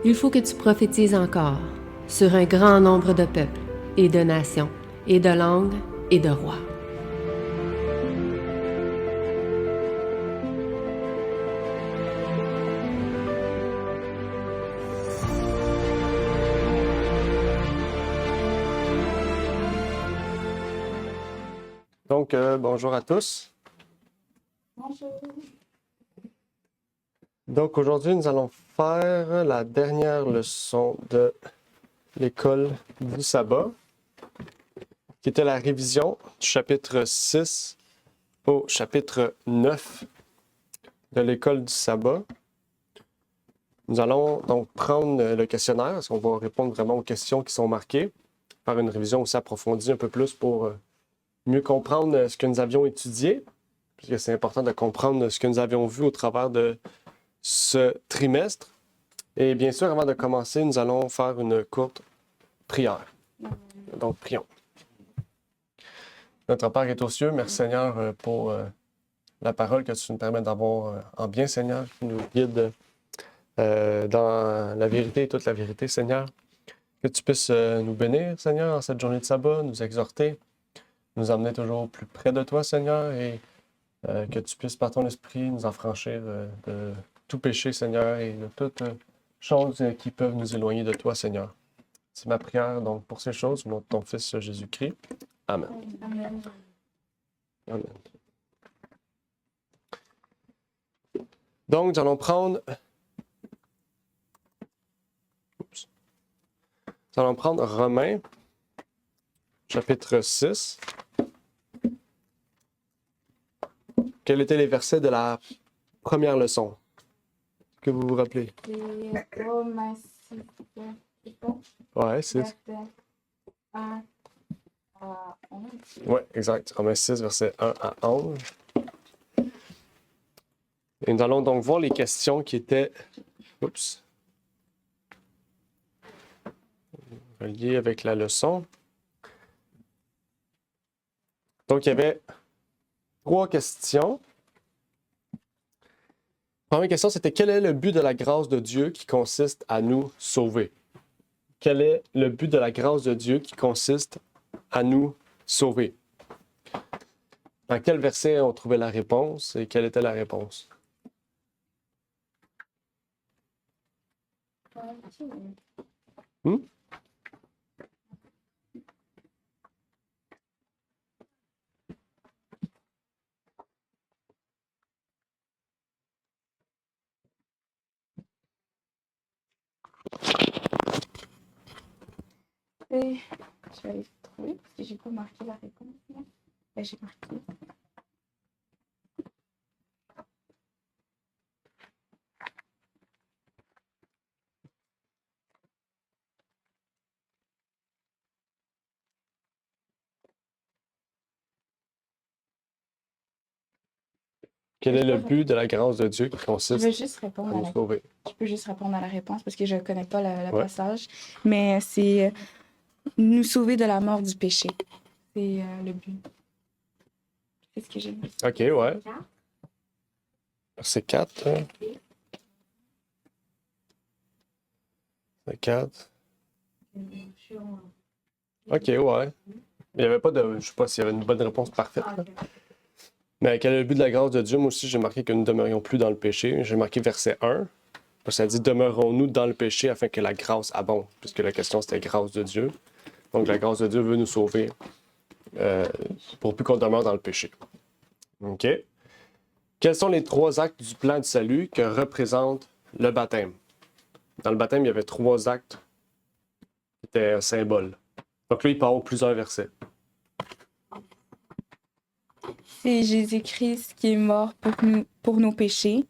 Il faut que tu prophétises encore sur un grand nombre de peuples et de nations et de langues et de rois. Donc, bonjour à tous. Bonjour. Donc, aujourd'hui, nous allons faire la dernière leçon de l'école du sabbat, qui était la révision du chapitre 6 au chapitre 9 de l'école du sabbat. Nous allons donc prendre le questionnaire, parce qu'on va répondre vraiment aux questions qui sont marquées, faire une révision aussi approfondie un peu plus pour mieux comprendre ce que nous avions étudié, puisque c'est important de comprendre ce que nous avions vu au travers de ce trimestre. Et bien sûr, avant de commencer, nous allons faire une courte prière. Donc, prions. Notre Père qui est aux cieux, merci Seigneur pour la parole que tu nous permets d'avoir en bien, Seigneur, qui nous guide dans la vérité et toute la vérité, Seigneur. Que tu puisses nous bénir, Seigneur, en cette journée de sabbat, nous exhorter, nous emmener toujours plus près de toi, Seigneur, et que tu puisses, par ton esprit, nous affranchir de tout péché, Seigneur, et de toutes choses qui peuvent nous éloigner de toi, Seigneur. C'est ma prière donc pour ces choses, au nom de ton Fils Jésus-Christ. Amen. Amen. Amen. Donc, nous allons prendre... Nous allons prendre Romains, chapitre 6. Quels étaient les versets de la première leçon? Est-ce que vous vous rappelez? C'est Romains 6, c'est ça? Ouais, 6. Verset 1 à 11. Oui, exact. Romains 6, versets 1 à 11. Et nous allons donc voir les questions qui étaient reliées avec la leçon. Donc, il y avait 3 questions. La première question, c'était quel est le but de la grâce de Dieu qui consiste à nous sauver? Quel est le but de la grâce de Dieu qui consiste à nous sauver? Dans quel verset on trouvait la réponse et quelle était la réponse? Hmm? Et je vais aller trouver parce que j'ai pas marqué la réponse. Là. Ben, j'ai marqué. Quel est le but de la grâce de Dieu qui Je consiste vais juste à répondre à nous la sauver? Je peux juste répondre à la réponse parce que je ne connais pas le Ouais. passage. Mais c'est nous sauver de la mort du péché. C'est le but. C'est ce que j'ai mis. OK, ouais. Verset 4. Verset 4. OK, ouais. Il n'y avait pas de... Je sais pas s'il y avait une bonne réponse parfaite. Là. Mais quel est le but de la grâce de Dieu? Moi aussi, j'ai marqué que nous ne demeurions plus dans le péché. J'ai marqué verset 1. Ça dit « Demeurons-nous dans le péché afin que la grâce abonde », puisque la question, c'était « grâce de Dieu ». Donc, la grâce de Dieu veut nous sauver pour plus qu'on demeure dans le péché. OK? Quels sont les 3 actes du plan de salut que représente le baptême? Dans le baptême, il y avait 3 actes qui étaient un symbole. Donc là, il parle plusieurs versets. C'est Jésus-Christ qui est mort pour nos péchés.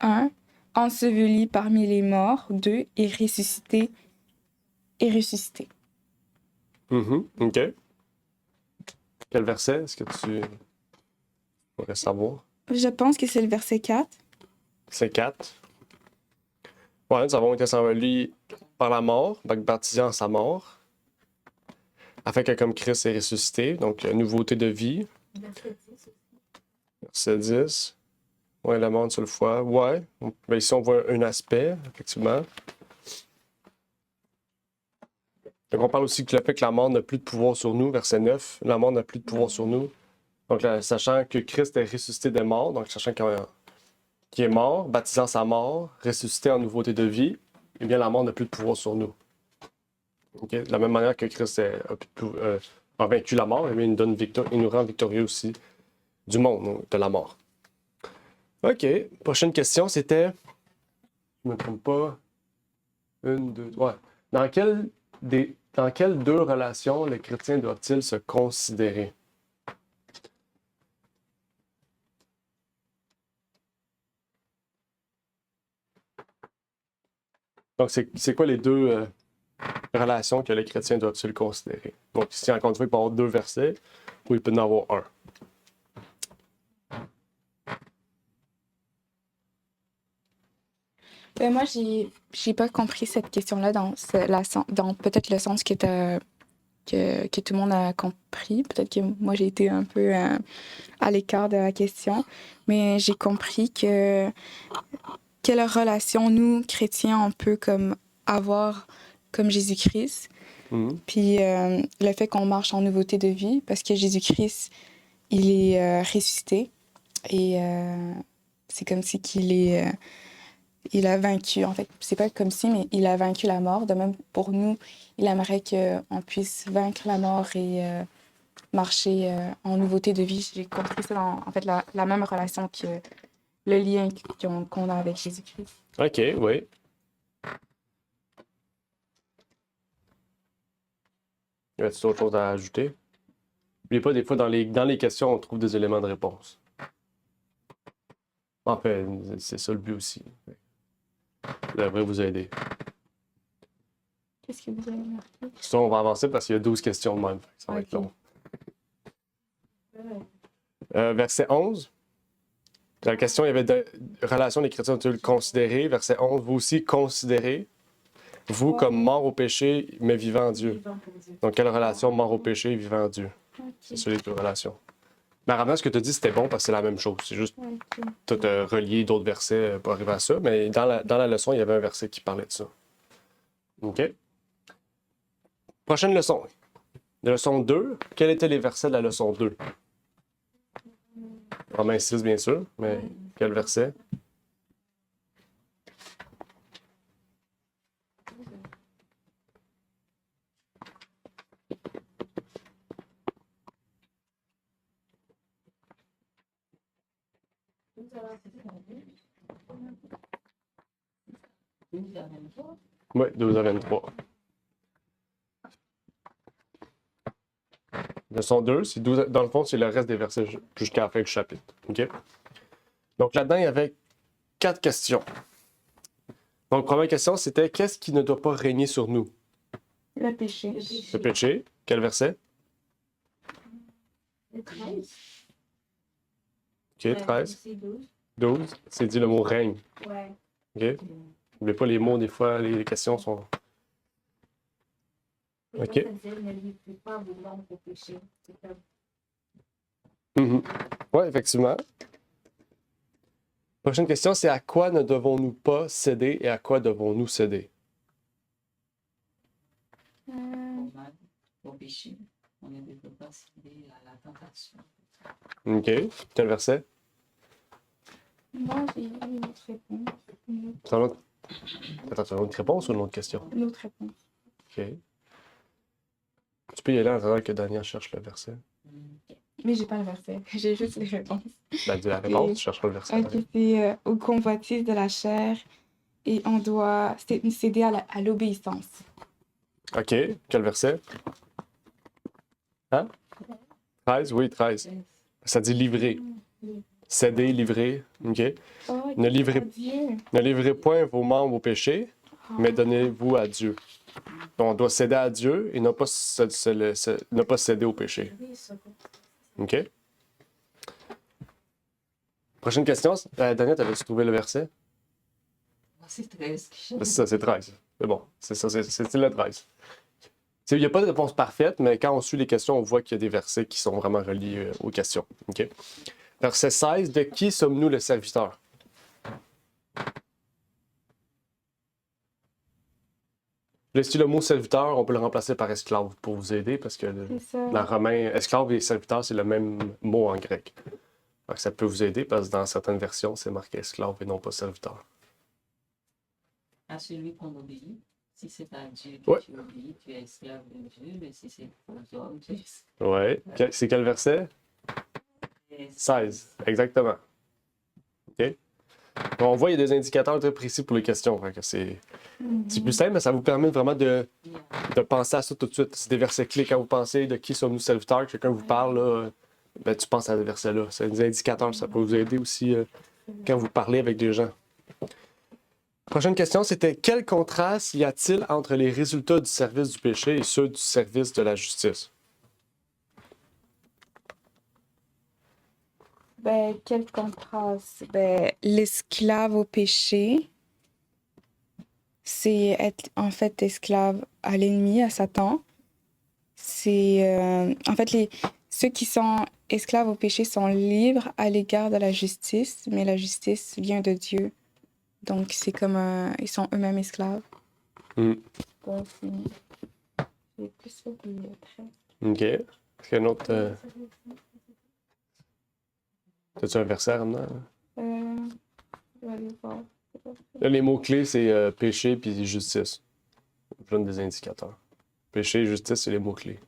1. Enseveli parmi les morts. 2. Et ressuscité. OK. Quel verset est-ce que tu pourrais savoir? Je pense que c'est le verset 4. C'est 4. Ouais, nous avons été ensevelis par la mort, donc baptisés en sa mort, afin que comme Christ est ressuscité, donc nouveauté de vie. Verset 10. Ouais, la mort une seule fois. Ouais. Ben, ici, on voit un aspect, effectivement. Donc, on parle aussi que le fait que la mort n'a plus de pouvoir sur nous, verset 9. La mort n'a plus de pouvoir sur nous. Donc, là, sachant que Christ est ressuscité des morts, donc sachant qu'il est mort, baptisant sa mort, ressuscité en nouveauté de vie, eh bien, la mort n'a plus de pouvoir sur nous. Ok? De la même manière que Christ a vaincu la mort, eh bien, il nous rend victorieux aussi du monde, donc de la mort. OK. Prochaine question, c'était, je ne me trompe pas, une, deux, ouais. Dans quelles deux relations les chrétiens doivent-ils se considérer? Donc, c'est quoi les deux relations que les chrétiens doivent-ils considérer? Donc, ici, encore une fois, il peut y avoir deux versets, ou il peut y en avoir un. Moi, j'ai pas compris cette question-là dans peut-être le sens que tout le monde a compris. Peut-être que moi, j'ai été un peu à l'écart de la question. Mais j'ai compris que quelle relation, nous, chrétiens, on peut comme avoir comme Jésus-Christ. Mhm. Puis le fait qu'on marche en nouveauté de vie, parce que Jésus-Christ, il est ressuscité. Et c'est comme si il a vaincu, en fait, c'est pas comme si, mais il a vaincu la mort. De même, pour nous, il aimerait qu'on puisse vaincre la mort et marcher en nouveauté de vie. J'ai compris ça dans, en fait, la même relation que le lien qu'on a avec Jésus-Christ. OK, oui. Y a-t-il autre chose à ajouter? N'oubliez pas, des fois, dans les questions, on trouve des éléments de réponse. En fait, c'est ça le but aussi. Ça devrait vous aider. Qu'est-ce que vous avez marqué? Sinon, on va avancer parce qu'il y a 12 questions de même. Ça va être long. Verset 11. Dans la question, il y avait de relation des chrétiens ont-ils considéré. Verset 11, vous aussi considérez, vous comme mort au péché, mais vivant en Dieu. Donc, quelle relation mort au péché, vivant en Dieu? C'est ça les deux relations. Mais avant, ce que tu as dit, c'était bon parce que c'est la même chose. C'est juste tout relier d'autres versets pour arriver à ça. Mais dans la leçon, il y avait un verset qui parlait de ça. OK? Prochaine leçon. La leçon 2. Quels étaient les versets de la leçon 2? Romains 6, bien sûr, mais quel verset? Oui, 12 à 23. Leçon 2, c'est 12, dans le fond, c'est le reste des versets jusqu'à la fin du chapitre. OK? Donc là-dedans, il y avait 4 questions. Donc, première question, c'était qu'est-ce qui ne doit pas régner sur nous? Le péché. Le péché. Quel verset? Le 13. OK, 13. C'est 12. 12, c'est dit le mot règne. Ouais. OK? N'oubliez pas les mots, des fois, les questions sont. Et OK. ça disait, ne livrez pas vos membres au péché. C'est comme... Oui, effectivement. Prochaine question, c'est à quoi ne devons-nous pas céder et à quoi devons-nous céder? Au mal, au péché. On ne peut pas céder à la tentation. OK. Quel verset? Moi, j'ai eu une autre réponse. C'est un autre... Attends, tu as une autre réponse ou une autre question? Une autre réponse. OK. Tu peux y aller en attendant que Daniel cherche le verset. Mais j'ai pas le verset. J'ai juste les réponses. Ben, dis la réponse, tu chercheras le verset. Ok, c'est aux convoitises de la chair et on doit céder à l'obéissance. OK. Quel verset? Hein? 13? Oui, 13. Ça dit livrer. Céder, livrer. OK. Oh, Ne livrez- Dieu. Ne livrez point vos membres au péché, mais donnez-vous à Dieu. Donc, on doit céder à Dieu et ne pas céder au péché. OK? Prochaine question. Daniel, t'avais-tu trouvé le verset? C'est 13. C'est ça, c'est 13. C'est bon. C'est ça, c'est le 13. Il n'y a pas de réponse parfaite, mais quand on suit les questions, on voit qu'il y a des versets qui sont vraiment reliés aux questions. OK? Verset 16. De qui sommes-nous le serviteur? Le mot serviteur, on peut le remplacer par esclave pour vous aider parce que C'est ça. dans romain, esclave et serviteur, c'est le même mot en grec. Donc ça peut vous aider parce que dans certaines versions, c'est marqué esclave et non pas serviteur. À celui qu'on obéit. Si c'est à Dieu que Ouais. tu obéis, tu es esclave de Dieu, mais si c'est aux hommes, tu es Ouais. C'est quel verset? 16. Exactement. OK. On voit, il y a des indicateurs très précis pour les questions. Fait que c'est plus simple, mais ça vous permet vraiment de penser à ça tout de suite. C'est des versets clés quand vous pensez de qui sommes-nous serviteurs, que quelqu'un vous parle, là, ben, tu penses à ce verset-là. C'est des indicateurs, ça peut vous aider aussi quand vous parlez avec des gens. Prochaine question, c'était quel contraste y a-t-il entre les résultats du service du péché et ceux du service de la justice? Ben, quel contraste. Ben, l'esclave au péché, c'est être en fait esclave à l'ennemi, à Satan. C'est en fait ceux qui sont esclaves au péché sont libres à l'égard de la justice, mais la justice vient de Dieu. Donc c'est comme ils sont eux-mêmes esclaves. Hmm. Donc, c'est plus ça des traits. OK. Est-ce qu'il y a un autre... T'as-tu un verset maintenant? Je vais aller voir. Là, les mots-clés, c'est péché puis justice. Je donne des indicateurs. Péché et justice, c'est les mots-clés.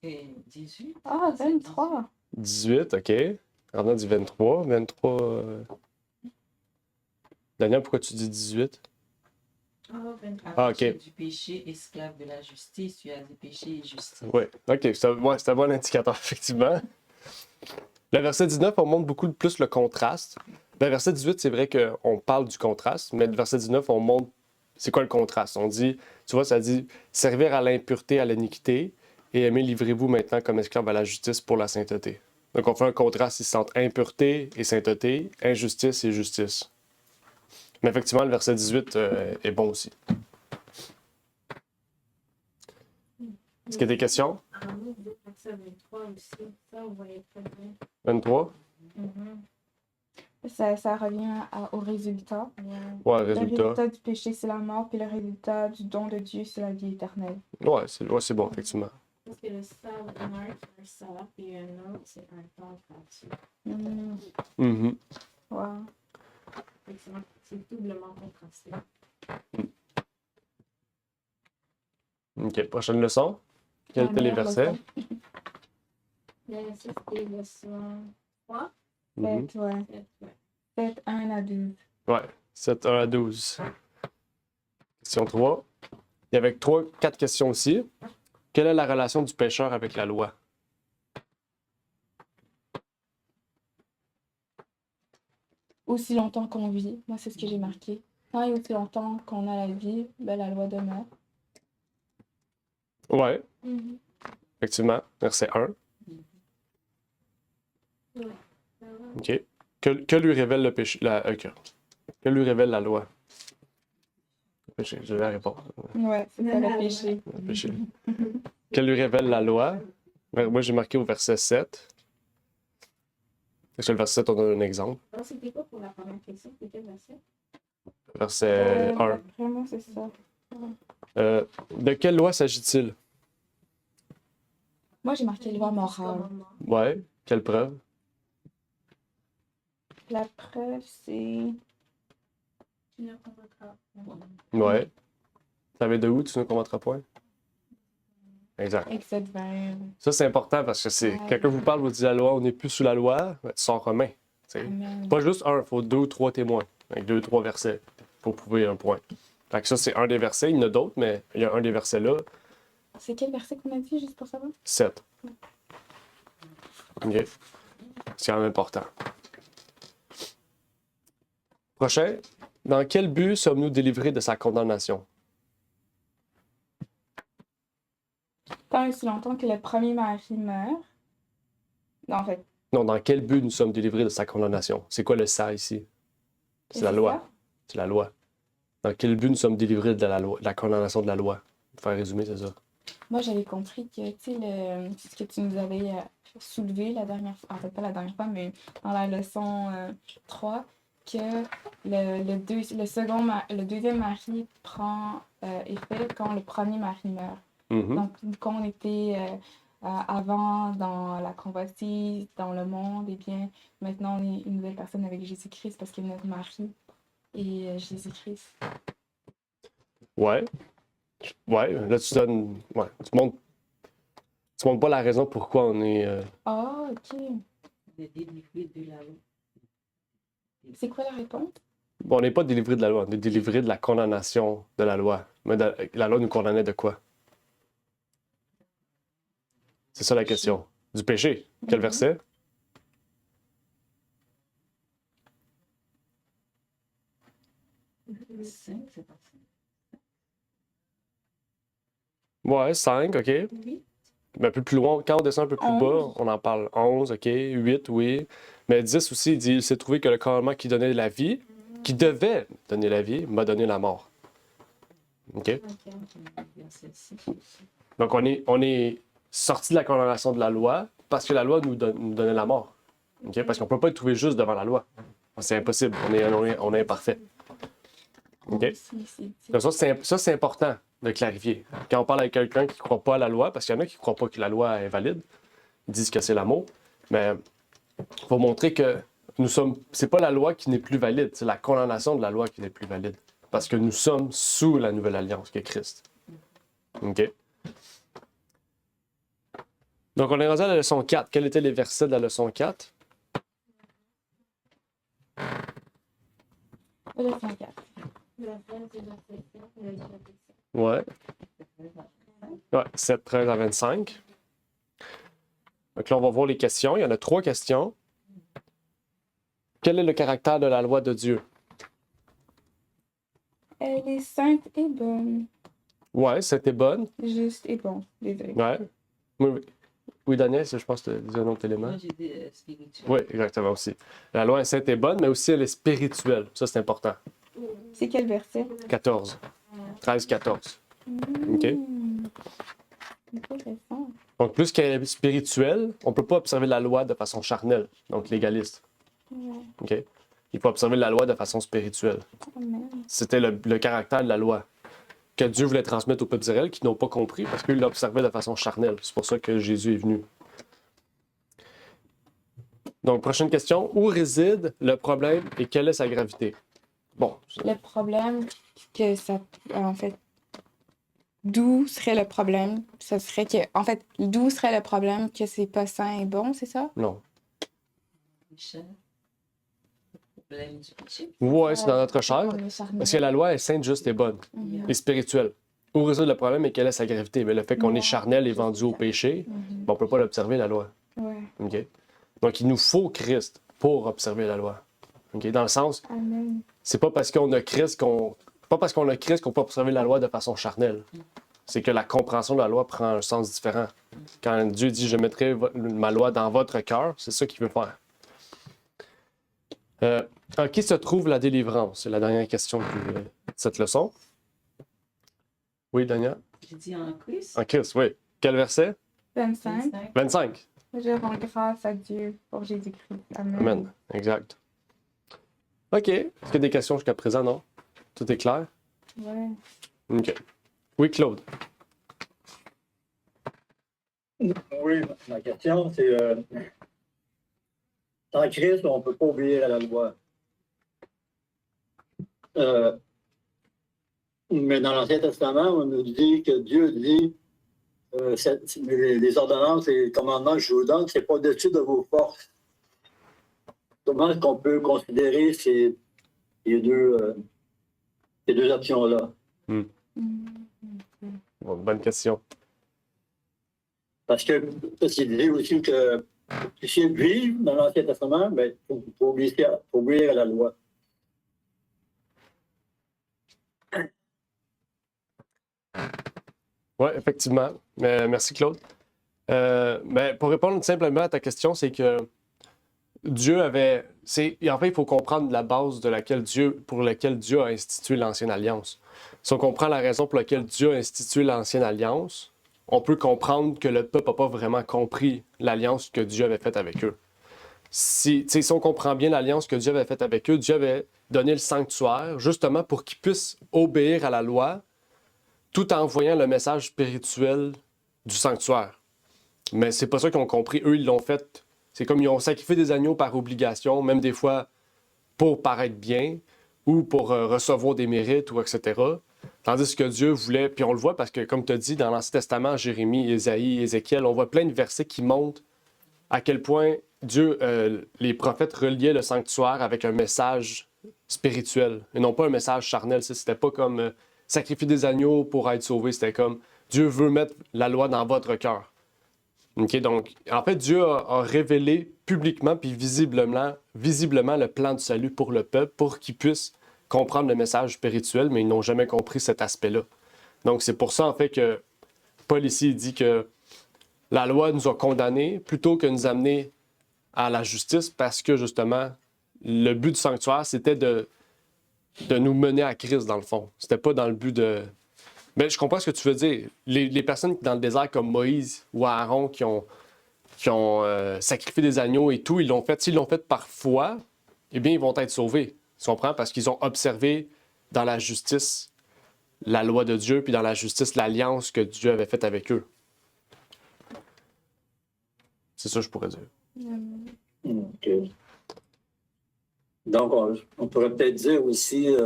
Et 18. Ah, 23. 18, OK. Revenons du 23. 23... Daniel, pourquoi tu dis 18? Ah, ok. Du péché, esclave de la justice, tu as du péché et justice. Oui, OK. C'est un bon indicateur, effectivement. Le verset 19, on montre beaucoup plus le contraste. Le verset 18, c'est vrai qu'on parle du contraste, mais le verset 19, on montre c'est quoi le contraste. On dit, tu vois, ça dit « Servir à l'impureté, à l'iniquité, et aimer, livrez-vous maintenant comme esclave à la justice pour la sainteté. » Donc, on fait un contraste ici entre impureté et sainteté, injustice et justice. Mais effectivement, le verset 18 est bon aussi. Est-ce qu'il y a des questions? En nous, le verset 23 aussi, ça, on voyait très bien. 23? Ça revient au résultat. Ouais, Le résultat. résultat du péché, c'est la mort, puis le résultat du don de Dieu, c'est la vie éternelle. Ouais, c'est bon, effectivement. Parce que le sale, il y en a un qui est un sale, puis un autre, c'est un temps gratuit. Mhm. Wow. Fait que c'est doublement contrasté. OK, prochaine leçon. Quels étaient les versets? Là, ça, c'était leçon 3. Mhm. 7, ouais. 7, 1 à 12. Ouais, 7, 1 à 12. Question 3. Il y avait 4 questions aussi. Quelle est la relation du pécheur avec la loi? Aussi longtemps qu'on vit, moi c'est ce que j'ai marqué. Tant et aussi longtemps qu'on a la vie, ben, la loi demeure. Ouais, effectivement. Verset 1. OK. Que lui révèle le péché? Que lui révèle la loi? Le péché, je vais répondre. Ouais, c'est ça le péché. Le péché. Que lui révèle la loi? Moi, j'ai marqué au verset 7. Est-ce que le verset 7, on donne un exemple? Alors, c'était quoi pour la première question? C'était quel verset? Verset 1. D'après moi, c'est ça. De quelle loi s'agit-il? Moi, j'ai marqué loi morale. Ouais. Quelle preuve? La preuve, c'est... Tu ne convaincras point. Ouais. Ça vient de où, tu ne combattras point? Exact. Exode 20. Ça, c'est important parce que c'est Ouais. quelqu'un vous parle, vous dit la loi, on n'est plus sous la loi, ben, tu sors Romain. C'est Amen. pas juste un, il faut 2 ou 3 témoins, avec 2 ou 3 versets pour prouver un point. Fait que ça, c'est un des versets. Il y en a d'autres, mais il y a un des versets là, C'est quel verset qu'on a dit, juste pour savoir? 7. OK. C'est quand même important. Prochain. Dans quel but sommes-nous délivrés de sa condamnation? Tant et aussi longtemps que le premier mari meurt. Non, en fait. Non, dans quel but nous sommes délivrés de sa condamnation? C'est quoi le ça ici? C'est la loi. ça? C'est la loi. Dans quel but nous sommes délivrés de la loi, de la condamnation de la loi? Pour faire résumer, c'est ça. Moi, j'avais compris que, tu sais, ce que tu nous avais soulevé la dernière fois, en fait, pas la dernière fois, mais dans la leçon 3, que le deuxième mari prend effet quand le premier mari meurt. Mhm. Donc, quand on était avant dans la convoitise, dans le monde, eh bien, maintenant on est une nouvelle personne avec Jésus-Christ parce que notre mari est Jésus-Christ. Ouais. Ouais, là, tu donnes. Ouais, tu montres pas la raison pourquoi on est. Ah, ok. De délivrer de la loi. C'est quoi la réponse? Bon, on n'est pas délivré de la loi, on est délivré de la condamnation de la loi. Mais la loi nous condamnait de quoi? C'est ça la question. Du péché. Quel Mhm. verset? Cinq, c'est pas ça. Ouais, 5, OK. Oui. Mais un peu plus loin, quand on descend un peu plus 11. bas, on en parle 11, OK. 8, oui. Mais 10 aussi, il dit, il s'est trouvé que le commandement qui donnait la vie, qui devait donner la vie, m'a donné la mort. OK? Verset 6. Donc, on est sorti de la condamnation de la loi parce que la loi nous donnait la mort. OK? Parce qu'on ne peut pas être trouvé juste devant la loi. C'est impossible. On est imparfait. OK? Donc ça, c'est important de clarifier. Quand on parle avec quelqu'un qui ne croit pas à la loi, parce qu'il y en a qui ne croient pas que la loi est valide, ils disent que c'est l'amour, mais il faut montrer que c'est pas la loi qui n'est plus valide, c'est la condamnation de la loi qui n'est plus valide. Parce que nous sommes sous la nouvelle alliance qui est Christ. OK? Donc, on est rendu à la leçon 4. Quels étaient les versets de la leçon 4? Le 104. Ouais. Ouais, 7, 13 à 25. Donc là, on va voir les questions. Il y en a 3 questions. Quel est le caractère de la loi de Dieu? Elle est sainte et bonne. Ouais, c'était bonne. Juste et bon. Désolée. Ouais. Oui, Daniel, je pense que tu disais un autre élément. Moi, j'ai dit spirituel. Oui, exactement aussi. La loi est sainte et bonne, mais aussi elle est spirituelle. Ça, c'est important. C'est quel verset? 14. 13, 14. OK. Intéressant. Donc, plus qu'elle est spirituelle, on ne peut pas observer la loi de façon charnelle, donc légaliste. Ouais. OK? Il faut observer la loi de façon spirituelle. Amen. C'était le caractère de la loi que Dieu voulait transmettre aux peuples d'Israël qui n'ont pas compris parce qu'ils l'observaient de façon charnelle. C'est pour ça que Jésus est venu. Donc, prochaine question. Où réside le problème et quelle est sa gravité? Bon. Le problème que ça... En fait, d'où serait le problème? Ça serait que... En fait, d'où serait le problème que c'est pas sain et bon, c'est ça? Non. Péché. Le problème du péché. Ouais, c'est dans notre chair. On est charnel. Parce que la loi est sainte, juste et bonne. Mhm. Et spirituelle. Où réside le problème et quelle est sa gravité? Mais le fait qu'on est charnel et vendu au péché, Mhm. on ne peut pas l'observer, la loi. Ouais. OK? Donc, il nous faut Christ pour observer la loi. OK? Dans le sens, Amen. c'est pas parce qu'on a Christ qu'on peut observer la loi de façon charnelle. C'est que la compréhension de la loi prend un sens différent. Quand Dieu dit « Je mettrai ma loi dans votre cœur », c'est ça qu'il veut faire. En qui se trouve la délivrance? C'est la dernière question de cette leçon. Oui, Daniel? J'ai dit en Christ. En Christ, oui. Quel verset? 25. 25. Je rends grâce à Dieu pour Jésus-Christ. Amen. Amen. Exact. OK. Est-ce qu'il y a des questions jusqu'à présent? Non? Tout est clair? Ouais. OK. Oui, Claude. Oui, ma question, c'est sans Christ, on ne peut pas obéir à la loi. Mais dans l'Ancien Testament, on nous dit que Dieu dit les ordonnances et les commandements que je vous donne, ce n'est pas au-dessus de vos forces. Comment est-ce qu'on peut considérer ces deux options-là? Bon, bonne question. Parce qu'il dit aussi que si ils vivent dans l'Ancien Testament, il faut obéir à la loi. Oui, effectivement. Merci, Claude. Mais pour répondre simplement à ta question, c'est que Dieu avait... En fait, il faut comprendre la base pour laquelle Dieu a institué l'Ancienne Alliance. Si on comprend la raison pour laquelle Dieu a institué l'Ancienne Alliance, on peut comprendre que le peuple n'a pas vraiment compris l'alliance que Dieu avait faite avec eux. si on comprend bien l'alliance que Dieu avait faite avec eux, Dieu avait donné le sanctuaire justement pour qu'ils puissent obéir à la loi tout en envoyant le message spirituel du sanctuaire. Mais c'est pas ça qu'ils ont compris. Eux, ils l'ont fait. C'est comme ils ont sacrifié des agneaux par obligation, même des fois pour paraître bien ou pour recevoir des mérites ou etc. Tandis que Dieu voulait, puis on le voit parce que, comme tu as dit, dans l'Ancien Testament, Jérémie, Ésaïe, Ézéchiel, on voit plein de versets qui montrent à quel point Dieu, les prophètes reliaient le sanctuaire avec un message spirituel et non pas un message charnel. C'était pas comme sacrifier des agneaux pour être sauvé, c'était comme Dieu veut mettre la loi dans votre cœur. Okay? Donc, en fait, Dieu a révélé publiquement puis visiblement le plan de salut pour le peuple pour qu'ils puissent comprendre le message spirituel, mais ils n'ont jamais compris cet aspect-là. Donc, c'est pour ça, en fait, que Paul ici dit que la loi nous a condamnés plutôt que nous amener à la justice parce que, justement, le but du sanctuaire, c'était de nous mener à Christ, dans le fond. C'était pas dans le but de... Mais je comprends ce que tu veux dire. Les personnes dans le désert comme Moïse ou Aaron qui ont sacrifié des agneaux et tout, ils l'ont fait. S'ils l'ont fait par foi, eh bien, ils vont être sauvés. Tu comprends? Parce qu'ils ont observé dans la justice la loi de Dieu, puis dans la justice l'alliance que Dieu avait faite avec eux. C'est ça que je pourrais dire. OK. Donc, on pourrait peut-être dire aussi,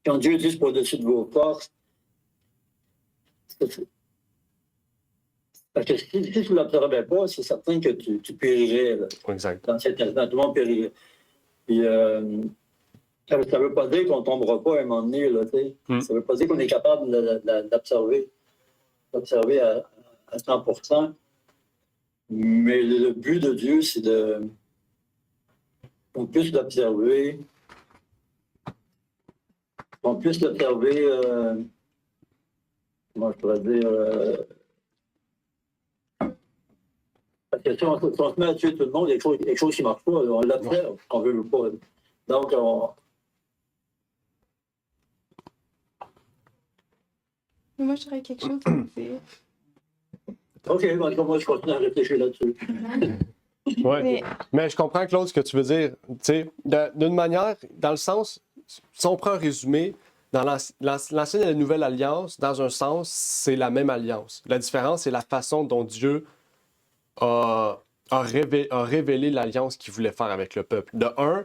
quand Dieu dit « c'est pas au-dessus de vos forces », parce que si tu ne l'observais pas, c'est certain que tu périrais. Là. Exact. Dans cet instant, tout le monde périrait. Puis, ça ne veut pas dire qu'on ne tombera pas à un moment donné. Là, Ça ne veut pas dire qu'on est capable d'observer à 100%. Mais le but de Dieu, c'est qu'on puisse l'observer. Qu'on puisse l'observer. Comment je pourrais dire. Parce que si on se met à tuer tout le monde, il y a quelque chose qui ne marche pas. On l'observe, on ne veut pas. Donc, Moi, j'aurais quelque chose à dire. OK, moi, je continue à réfléchir là-dessus. Oui. Mais je comprends, Claude, ce que tu veux dire. Tu sais, d'une manière, dans le sens, si on prend un résumé, dans l'ancienne et la nouvelle alliance, dans un sens, c'est la même alliance. La différence, c'est la façon dont Dieu a révélé l'alliance qu'il voulait faire avec le peuple. De un,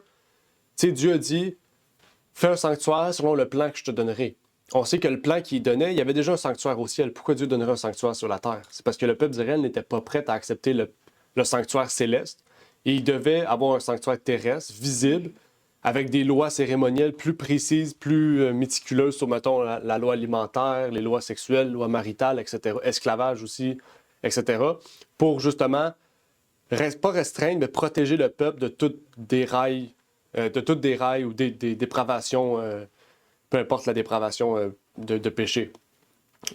tu sais, Dieu a dit « Fais un sanctuaire selon le plan que je te donnerai ». On sait que le plan qu'il donnait, il y avait déjà un sanctuaire au ciel. Pourquoi Dieu donnerait un sanctuaire sur la terre? C'est parce que le peuple d'Israël n'était pas prêt à accepter le sanctuaire céleste. Et il devait avoir un sanctuaire terrestre, visible, avec des lois cérémonielles plus précises, plus méticuleuses sur, mettons, la loi alimentaire, les lois sexuelles, lois maritales, etc., esclavage aussi, etc., pour justement, pas restreindre, mais protéger le peuple de toutes des rails ou des dépravations, peu importe la dépravation de péché.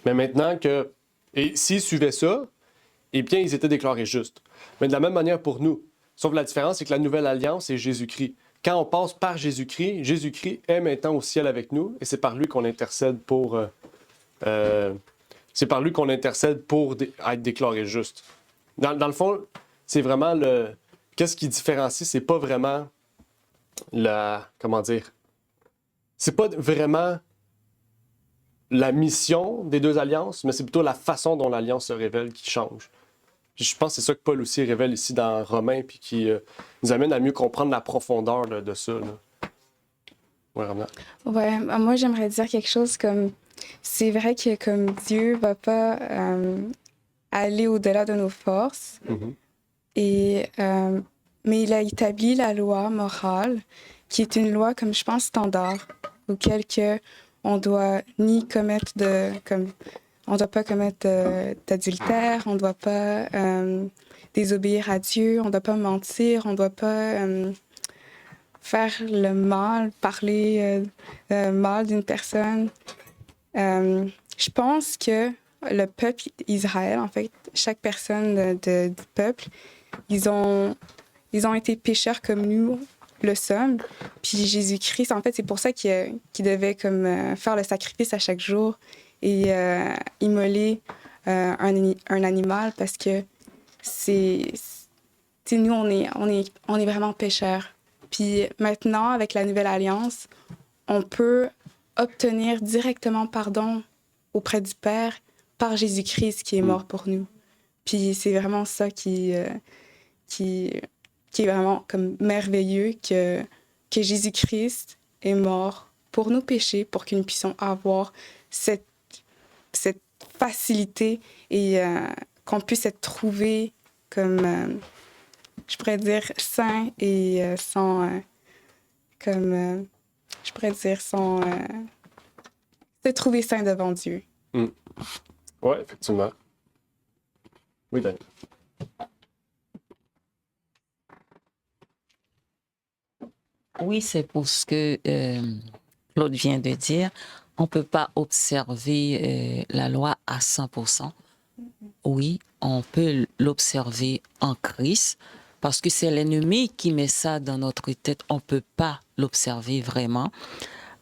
Mais maintenant que... Et s'ils suivaient ça, eh bien, ils étaient déclarés justes. Mais de la même manière pour nous. Sauf la différence, c'est que la nouvelle alliance, c'est Jésus-Christ. Quand on passe par Jésus-Christ, Jésus-Christ est maintenant au ciel avec nous, et c'est par lui qu'on intercède pour... c'est par lui qu'on intercède pour être déclaré juste. Dans le fond, c'est vraiment le... Qu'est-ce qui différencie? C'est pas vraiment la... Comment dire? C'est pas vraiment la mission des deux alliances, mais c'est plutôt la façon dont l'alliance se révèle qui change. Je pense que c'est ça que Paul aussi révèle ici dans Romains, puis qui nous amène à mieux comprendre la profondeur de ça. Oui, Ramna. Ouais, moi, j'aimerais dire quelque chose comme... C'est vrai que comme Dieu va pas aller au-delà de nos forces, mais il a établi la loi morale, qui est une loi, comme je pense, standard, auquel que on doit ni commettre on doit pas commettre d'adultère, on doit pas désobéir à Dieu, on doit pas mentir, on doit pas faire le mal, parler mal d'une personne. Je pense que le peuple Israël, en fait, chaque personne du peuple, ils ont été pécheurs comme nous le sommes. Puis Jésus-Christ, en fait, c'est pour ça qu'il devait comme faire le sacrifice à chaque jour et immoler un animal, parce que tu sais, nous, on est vraiment pécheurs. Puis maintenant, avec la Nouvelle Alliance, on peut obtenir directement pardon auprès du Père par Jésus-Christ qui est mort pour nous. Puis c'est vraiment ça qui est vraiment comme merveilleux que Jésus-Christ est mort pour nos péchés, pour que nous puissions avoir cette facilité et qu'on puisse être trouvé comme, je pourrais dire, saint et sans, comme, je pourrais dire, sans se trouver saint devant Dieu. Oui, effectivement. Oui, Daniel. Oui, c'est pour ce que Claude vient de dire. On ne peut pas observer la loi à 100%. Oui, on peut l'observer en Christ parce que c'est l'ennemi qui met ça dans notre tête. On ne peut pas l'observer vraiment.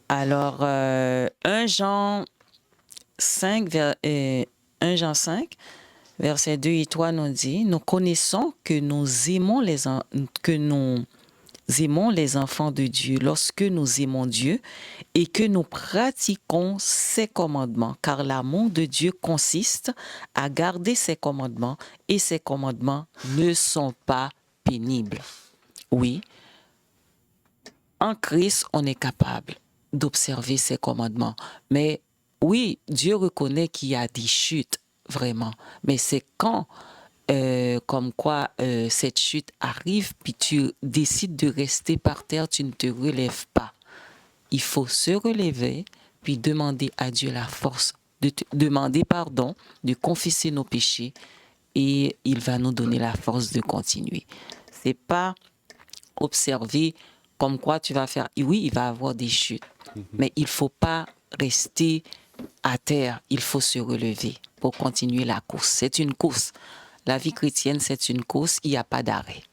Alors, 1 Jean 5, 1 Jean 5, versets 2 et 3 nous dit, « Nous connaissons que nous aimons les enfants de Dieu lorsque nous aimons Dieu et que nous pratiquons ses commandements, car l'amour de Dieu consiste à garder ses commandements et ses commandements ne sont pas pénibles. » Oui, en Christ, on est capable d'observer ses commandements. Mais oui, Dieu reconnaît qu'il y a des chutes, vraiment. Mais c'est quand comme quoi cette chute arrive, puis tu décides de rester par terre, tu ne te relèves pas. Il faut se relever, puis demander à Dieu la force, demander pardon, de confesser nos péchés, et il va nous donner la force de continuer. C'est pas observer comme quoi tu vas faire. Oui, il va y avoir des chutes, mais il faut pas rester à terre, il faut se relever pour continuer la course. C'est une course. La vie chrétienne, c'est une course, il n'y a pas d'arrêt.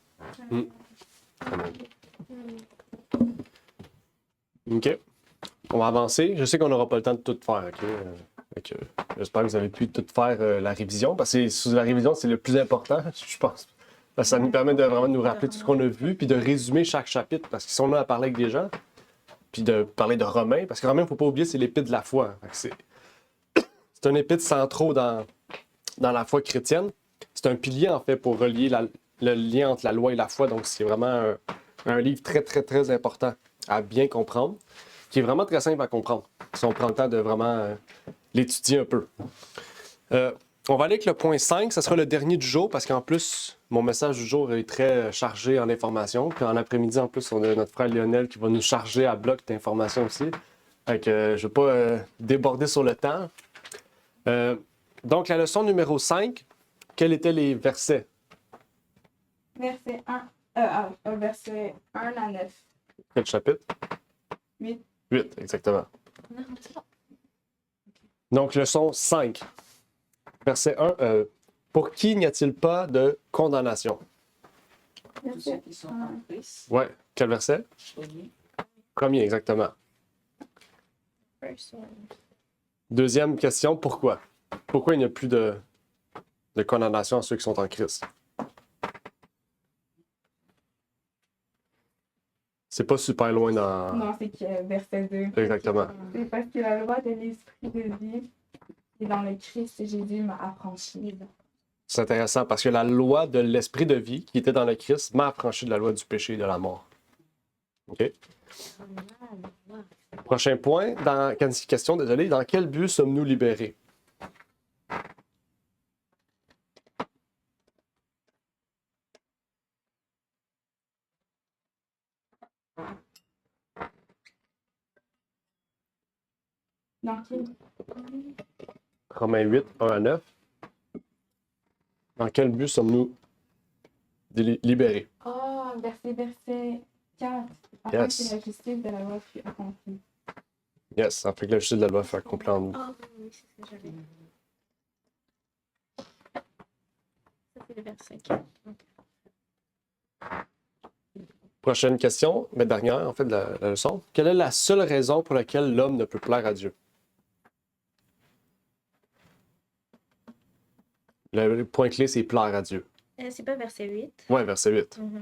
OK. On va avancer. Je sais qu'on n'aura pas le temps de tout faire. OK? J'espère que vous avez pu tout faire la révision, parce que sous la révision, c'est le plus important, je pense. Parce que ça nous permet de vraiment nous rappeler tout ce qu'on a vu, puis de résumer chaque chapitre, parce qu'ils sont là à parler avec des gens, puis de parler de Romains, parce que Romains, il ne faut pas oublier, c'est l'épître de la foi. C'est un épître central dans la foi chrétienne. C'est un pilier, en fait, pour relier le lien entre la loi et la foi. Donc, c'est vraiment un livre très, très, très important à bien comprendre, qui est vraiment très simple à comprendre, si on prend le temps de vraiment l'étudier un peu. On va aller avec le point 5, ce sera le dernier du jour, parce qu'en plus, mon message du jour est très chargé en informations. Puis en après-midi, en plus, on a notre frère Lionel qui va nous charger à bloc d'informations aussi. Fait que je ne vais pas déborder sur le temps. Donc, la leçon numéro 5, quels étaient les versets? Verset 1 à 9. Quel chapitre? 8. 8, exactement. Donc, leçon 5. Verset 1. Pour qui n'y a-t-il pas de condamnation? Tous ceux qui sont en Christ, Ouais. Quel verset? oui. Premier, exactement. Deuxième question, pourquoi? Pourquoi il n'y a plus de condamnation à ceux qui sont en Christ? C'est pas super loin dans... Non, c'est que verset 2. Exactement. C'est parce que la loi de l'esprit de vie est dans le Christ et Jésus m'a affranchi. C'est intéressant parce que la loi de l'esprit de vie qui était dans le Christ m'a affranchi de la loi du péché et de la mort. OK? Prochain point, question, désolé. Dans quel but sommes-nous libérés? Dans quel... Romains 8, 1 à 9. Dans quel but sommes-nous libérés? Ah, verset 4. Afin Yes. que la justice de la loi fût accomplie. Yes, afin que la justice de la loi soit accomplie en nous. Ah oui, c'est ce que j'avais. Ça, c'est le verset 4. Prochaine question, mais dernière en fait de la leçon. Quelle est la seule raison pour laquelle l'homme ne peut plaire à Dieu? Le point clé, c'est plaire à Dieu. C'est pas verset 8. Ouais, verset 8. Ils ne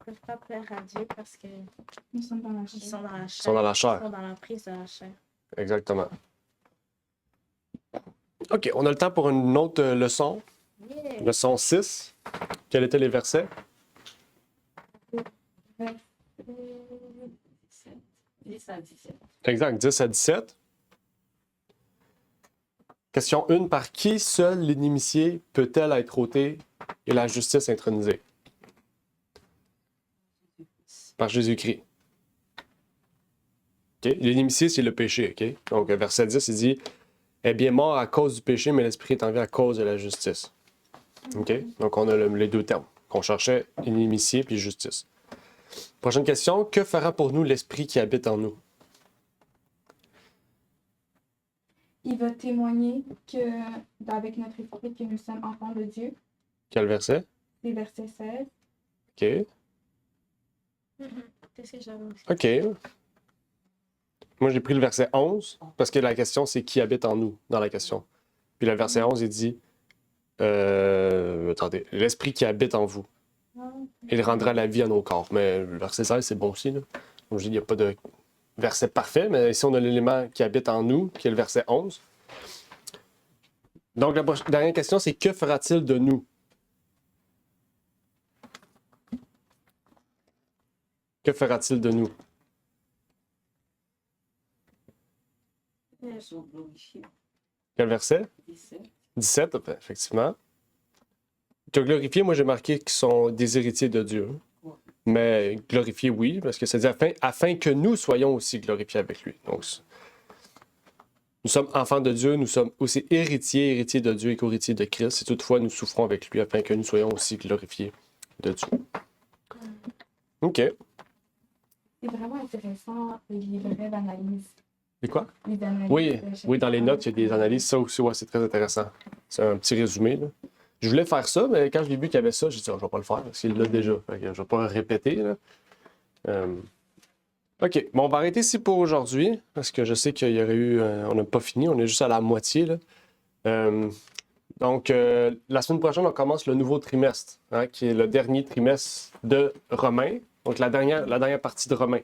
peuvent pas plaire à Dieu parce qu'ils Nous sommes dans la chair. sont dans la chair. Ils sont dans la chair. Ils sont dans la prise de la chair. Exactement. OK, on a le temps pour une autre leçon. Yeah. Leçon 6. Quels étaient les versets? 10 à 17. Exact, 10 à 17. Question 1. Par qui seule l'inimitié peut-elle être ôtée et la justice intronisée? Par Jésus-Christ. OK? L'inimitié, c'est le péché. OK? Donc, verset 10, il dit est bien mort à cause du péché, mais l'esprit est en vie à cause de la justice. OK? Donc, on a les deux termes qu'on cherchait, inimitié puis justice. Prochaine question. Que fera pour nous l'esprit qui habite en nous? Il va témoigner que, avec notre esprit, que nous sommes enfants de Dieu. Quel verset? C'est verset 16. OK. C'est ce que j'avais aussi. OK. Moi, j'ai pris le verset 11 parce que la question, c'est qui habite en nous dans la question. Puis le verset 11, il dit attendez, l'esprit qui habite en vous. Il rendra la vie à nos corps. Mais le verset 16, c'est bon aussi. Là. Comme je dis, il n'y a pas de verset parfait, mais ici, on a l'élément qui habite en nous, qui est le verset 11. Donc, la dernière question, c'est que fera-t-il de nous? Que fera-t-il de nous? Quel verset? 17, effectivement. Te glorifier, moi j'ai marqué qu'ils sont des héritiers de Dieu. Mais glorifier, oui, parce que ça dit afin que nous soyons aussi glorifiés avec lui. Donc, nous sommes enfants de Dieu, nous sommes aussi héritiers de Dieu et co-héritiers de Christ. Et toutefois, nous souffrons avec lui afin que nous soyons aussi glorifiés de Dieu. OK. C'est vraiment intéressant, les livrets d'analyse. Et quoi? Les analyses Oui, dans les notes, il y a des analyses. Ça aussi, ouais, c'est très intéressant. C'est un petit résumé. Là. Je voulais faire ça, mais quand j'ai vu qu'il y avait ça, j'ai dit, je vais pas le faire parce qu'il l'a déjà. Fait que je vais pas le répéter. Là. OK. Bon, on va arrêter ici pour aujourd'hui parce que je sais qu'il y aurait eu. On n'a pas fini, on est juste à la moitié. Là. Donc, la semaine prochaine, on commence le nouveau trimestre, hein, qui est le dernier trimestre de Romains. Donc, la dernière partie de Romains.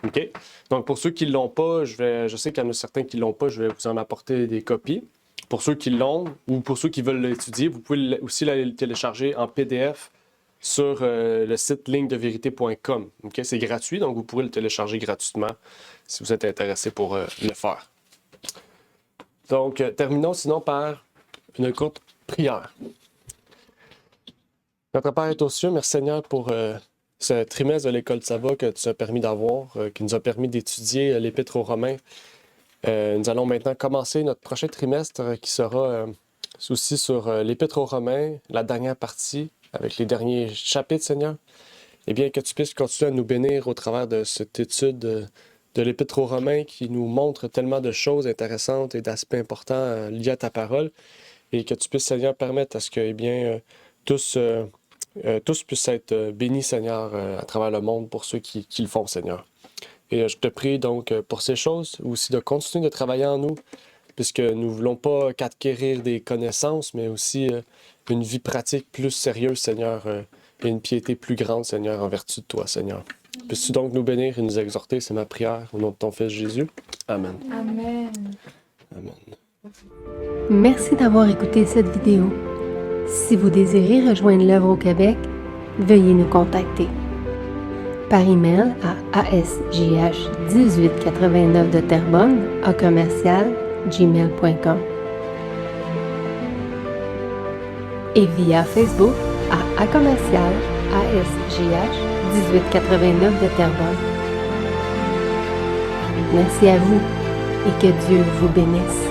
OK? Donc, pour ceux qui ne l'ont pas, je sais qu'il y en a certains qui ne l'ont pas, je vais vous en apporter des copies. Pour ceux qui l'ont ou pour ceux qui veulent l'étudier, vous pouvez aussi la télécharger en PDF sur le site lignedeverité.com. OK? C'est gratuit, donc vous pourrez le télécharger gratuitement si vous êtes intéressé pour le faire. Donc, terminons sinon par une courte prière. Notre Père est aux cieux, merci Seigneur pour ce trimestre de l'École de Sava que tu as permis d'avoir, qui nous a permis d'étudier l'Épître aux Romains. Nous allons maintenant commencer notre prochain trimestre qui sera aussi sur l'Épître aux Romains, la dernière partie, avec les derniers chapitres, Seigneur. Eh bien, que tu puisses continuer à nous bénir au travers de cette étude de l'Épître aux Romains qui nous montre tellement de choses intéressantes et d'aspects importants liés à ta parole. Et que tu puisses, Seigneur, permettre à ce que, eh bien, tous puissent être bénis, Seigneur, à travers le monde pour ceux qui le font, Seigneur. Et je te prie donc pour ces choses, aussi de continuer de travailler en nous, puisque nous ne voulons pas qu'acquérir des connaissances, mais aussi une vie pratique plus sérieuse, Seigneur, et une piété plus grande, Seigneur, en vertu de toi, Seigneur. Puisses-tu donc nous bénir et nous exhorter, c'est ma prière, au nom de ton Fils Jésus. Amen. Amen. Amen. Merci d'avoir écouté cette vidéo. Si vous désirez rejoindre l'œuvre au Québec, veuillez nous contacter par email à asjh1889 de Terrebonne @gmail.com et via Facebook à @asjh1889 de Terrebonne. Merci à vous et que Dieu vous bénisse.